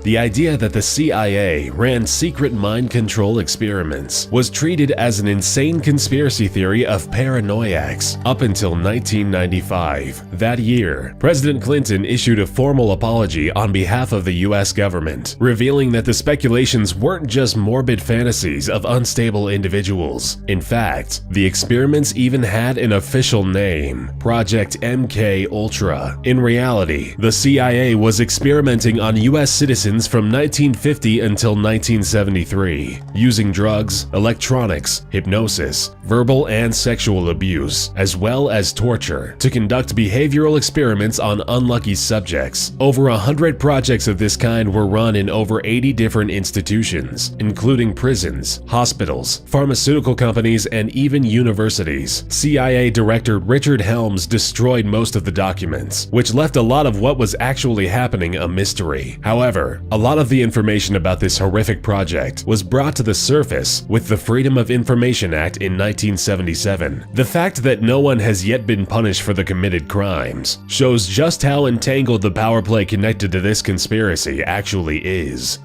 The idea that the CIA ran secret mind control experiments was treated as an insane conspiracy theory of paranoiacs up until 1995. That year, President Clinton issued a formal apology on behalf of the US government, revealing that the speculations weren't just morbid fantasies of unstable individuals. In fact, the experiments even had an official name, Project MK Ultra. In reality, the CIA was experimenting on US citizens from 1950 until 1973, using drugs, electronics, hypnosis, verbal and sexual abuse, as well as torture, to conduct behavioral experiments on unlucky subjects. Over 100 projects of this kind were run in over 80 different institutions, including prisons, hospitals, pharmaceutical companies, and even universities. CIA Director Richard Helms destroyed most of the documents, which left a lot of what was actually happening a mystery. However, a lot of the information about this horrific project was brought to the surface with the Freedom of Information Act in 1977. The fact that no one has yet been punished for the committed crimes shows just how entangled the power play connected to this conspiracy actually is.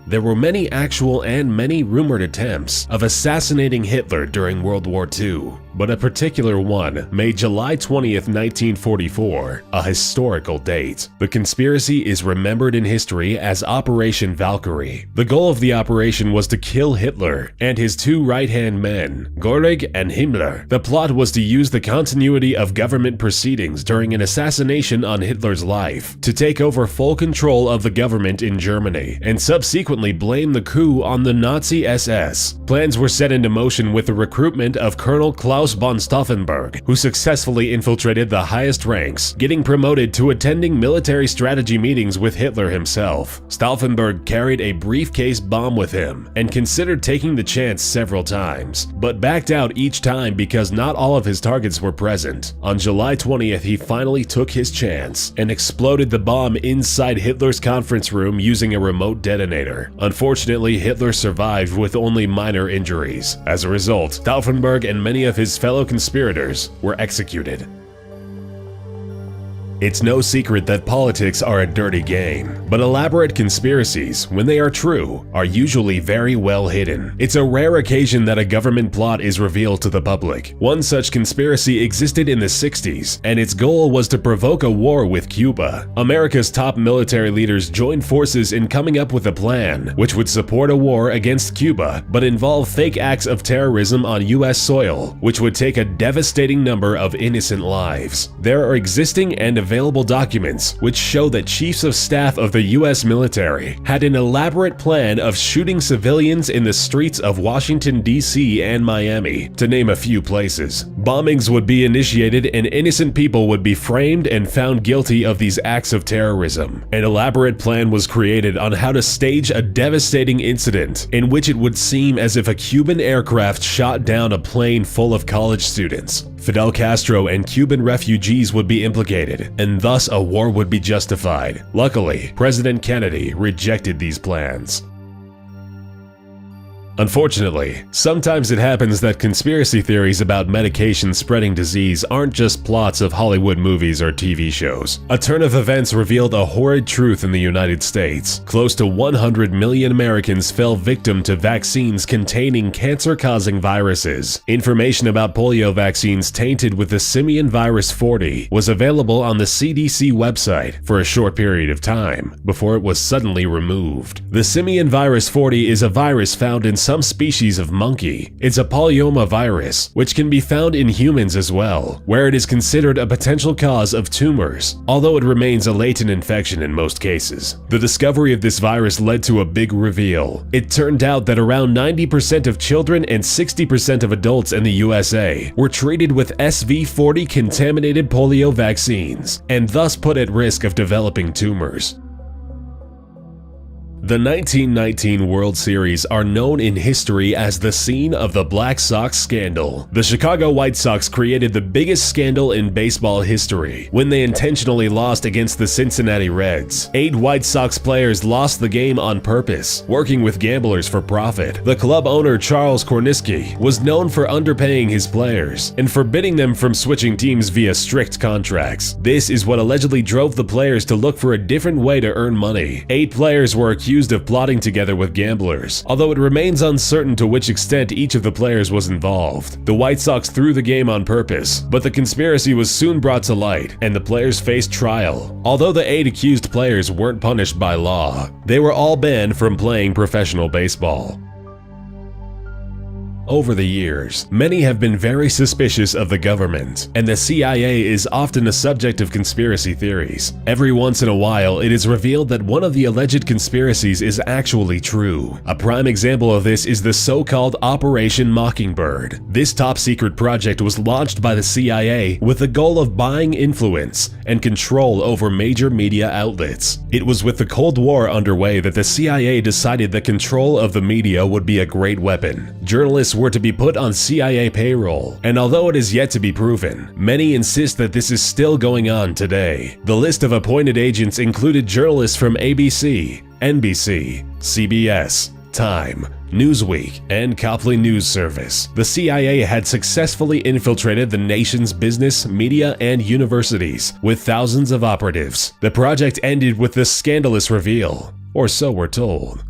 There were many actual and many rumored attempts of assassinating Hitler during World War II, but a particular one made July 20th, 1944, a historical date. The conspiracy is remembered in history as Operation Valkyrie. The goal of the operation was to kill Hitler and his two right-hand men, Göring and Himmler. The plot was to use the continuity of government proceedings during an assassination on Hitler's life to take over full control of the government in Germany and subsequently blame the coup on the Nazi SS. Plans were set into motion with the recruitment of Colonel Klaus von Stauffenberg, who successfully infiltrated the highest ranks, getting promoted to attending military strategy meetings with Hitler himself. Stauffenberg carried a briefcase bomb with him and considered taking the chance several times, but backed out each time because not all of his targets were present. On July 20th, he finally took his chance and exploded the bomb inside Hitler's conference room using a remote detonator. Unfortunately, Hitler survived with only minor injuries. As a result, Stauffenberg and many of his fellow conspirators were executed. It's no secret that politics are a dirty game, but elaborate conspiracies, when they are true, are usually very well hidden. It's a rare occasion that a government plot is revealed to the public. One such conspiracy existed in the 60s, and its goal was to provoke a war with Cuba. America's top military leaders joined forces in coming up with a plan which would support a war against Cuba, but involve fake acts of terrorism on US soil, which would take a devastating number of innocent lives. There are existing and available documents which show that chiefs of staff of the US military had an elaborate plan of shooting civilians in the streets of Washington, D.C. and Miami, to name a few places. Bombings would be initiated and innocent people would be framed and found guilty of these acts of terrorism. An elaborate plan was created on how to stage a devastating incident in which it would seem as if a Cuban aircraft shot down a plane full of college students. Fidel Castro and Cuban refugees would be implicated, and thus a war would be justified. Luckily, President Kennedy rejected these plans. Unfortunately, sometimes it happens that conspiracy theories about medications spreading disease aren't just plots of Hollywood movies or TV shows. A turn of events revealed a horrid truth in the United States. Close to 100 million Americans fell victim to vaccines containing cancer-causing viruses. Information about polio vaccines tainted with the simian virus 40 was available on the CDC website for a short period of time, before it was suddenly removed. The simian virus 40 is a virus found in some species of monkey. It's a polyoma virus, which can be found in humans as well, where it is considered a potential cause of tumors, although it remains a latent infection in most cases. The discovery of this virus led to a big reveal. It turned out that around 90% of children and 60% of adults in the USA were treated with SV40 contaminated polio vaccines, and thus put at risk of developing tumors. The 1919 World Series are known in history as the scene of the Black Sox scandal. The Chicago White Sox created the biggest scandal in baseball history when they intentionally lost against the Cincinnati Reds. 8 White Sox players lost the game on purpose, working with gamblers for profit. The club owner Charles Korniski was known for underpaying his players and forbidding them from switching teams via strict contracts. This is what allegedly drove the players to look for a different way to earn money. 8 players were accused of plotting together with gamblers, although it remains uncertain to which extent each of the players was involved. The White Sox threw the game on purpose, but the conspiracy was soon brought to light, and the players faced trial. Although the 8 accused players weren't punished by law, they were all banned from playing professional baseball. Over the years, many have been very suspicious of the government, and the CIA is often a subject of conspiracy theories. Every once in a while, it is revealed that one of the alleged conspiracies is actually true. A prime example of this is the so-called Operation Mockingbird. This top-secret project was launched by the CIA with the goal of buying influence and control over major media outlets. It was with the Cold War underway that the CIA decided that control of the media would be a great weapon. Journalists were to be put on CIA payroll, and although it is yet to be proven, many insist that this is still going on today. The list of appointed agents included journalists from ABC, NBC, CBS, Time, Newsweek, and Copley News Service. The CIA had successfully infiltrated the nation's business, media, and universities with thousands of operatives. The project ended with the scandalous reveal, or so we're told.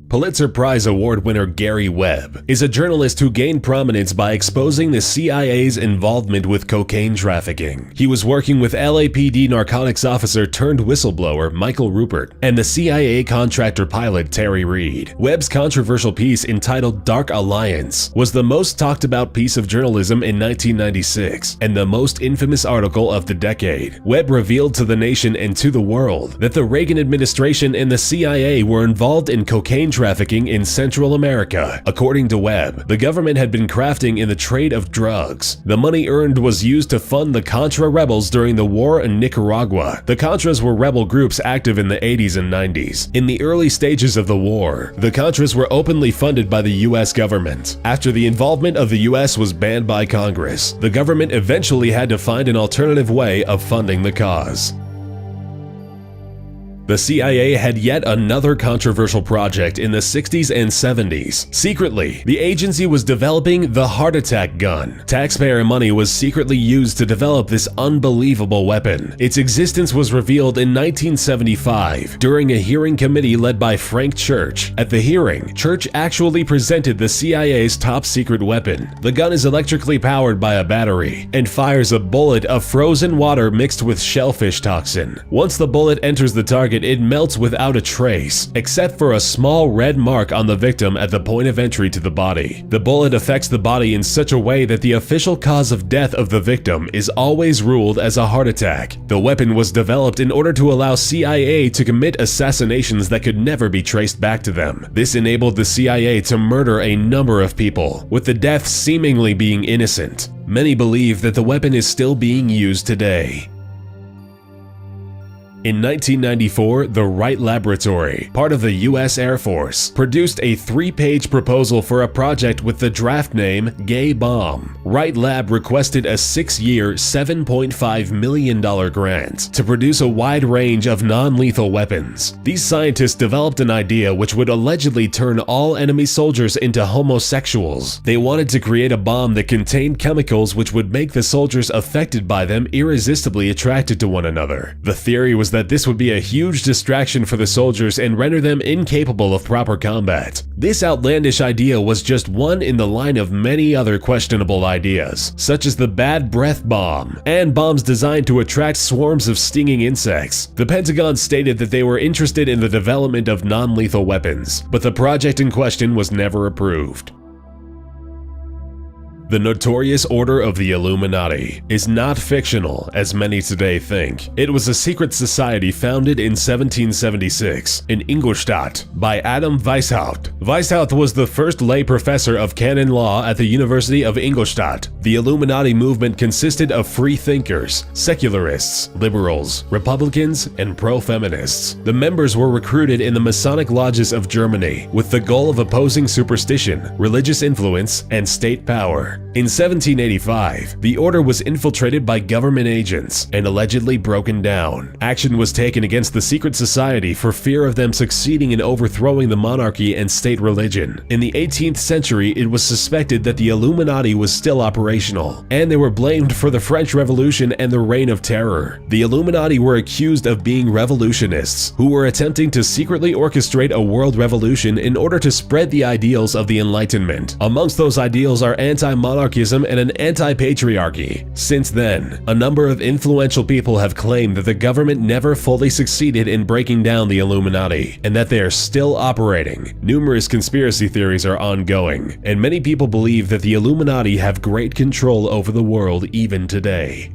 Pulitzer Prize Award winner Gary Webb is a journalist who gained prominence by exposing the CIA's involvement with cocaine trafficking. He was working with LAPD narcotics officer turned whistleblower Michael Rupert and the CIA contractor pilot Terry Reid. Webb's controversial piece entitled Dark Alliance was the most talked about piece of journalism in 1996 and the most infamous article of the decade. Webb revealed to the nation and to the world that the Reagan administration and the CIA were involved in cocaine trafficking in Central America. According to Webb, the government had been crafting in the trade of drugs. The money earned was used to fund the Contra rebels during the war in Nicaragua. The Contras were rebel groups active in the 80s and 90s. In the early stages of the war, the Contras were openly funded by the US government. After the involvement of the US was banned by Congress, the government eventually had to find an alternative way of funding the cause. The CIA had yet another controversial project in the 60s and 70s. Secretly, the agency was developing the heart attack gun. Taxpayer money was secretly used to develop this unbelievable weapon. Its existence was revealed in 1975 during a hearing committee led by Frank Church. At the hearing, Church actually presented the CIA's top secret weapon. The gun is electrically powered by a battery and fires a bullet of frozen water mixed with shellfish toxin. Once the bullet enters the target, it melts without a trace, except for a small red mark on the victim at the point of entry to the body. The bullet affects the body in such a way that the official cause of death of the victim is always ruled as a heart attack. The weapon was developed in order to allow CIA to commit assassinations that could never be traced back to them. This enabled the CIA to murder a number of people, with the deaths seemingly being innocent. Many believe that the weapon is still being used today. In 1994, the Wright Laboratory, part of the US Air Force, produced a 3-page proposal for a project with the draft name Gay Bomb. Wright Lab requested a 6-year, $7.5 million grant to produce a wide range of non-lethal weapons. These scientists developed an idea which would allegedly turn all enemy soldiers into homosexuals. They wanted to create a bomb that contained chemicals which would make the soldiers affected by them irresistibly attracted to one another. The theory was that this would be a huge distraction for the soldiers and render them incapable of proper combat. This outlandish idea was just one in the line of many other questionable ideas, such as the bad breath bomb and bombs designed to attract swarms of stinging insects. The Pentagon stated that they were interested in the development of non-lethal weapons, but the project in question was never approved. The notorious Order of the Illuminati is not fictional, as many today think. It was a secret society founded in 1776 in Ingolstadt by Adam Weishaupt. Weishaupt was the first lay professor of canon law at the University of Ingolstadt. The Illuminati movement consisted of free thinkers, secularists, liberals, Republicans, and pro-feminists. The members were recruited in the Masonic lodges of Germany with the goal of opposing superstition, religious influence, and state power. In 1785, the order was infiltrated by government agents and allegedly broken down. Action was taken against the secret society for fear of them succeeding in overthrowing the monarchy and state religion. In the 18th century, it was suspected that the Illuminati was still operational, and they were blamed for the French Revolution and the Reign of Terror. The Illuminati were accused of being revolutionists who were attempting to secretly orchestrate a world revolution in order to spread the ideals of the Enlightenment. Amongst those ideals are anti-monarchism and an anti-patriarchy. Since then, a number of influential people have claimed that the government never fully succeeded in breaking down the Illuminati, and that they are still operating. Numerous conspiracy theories are ongoing, and many people believe that the Illuminati have great control over the world even today.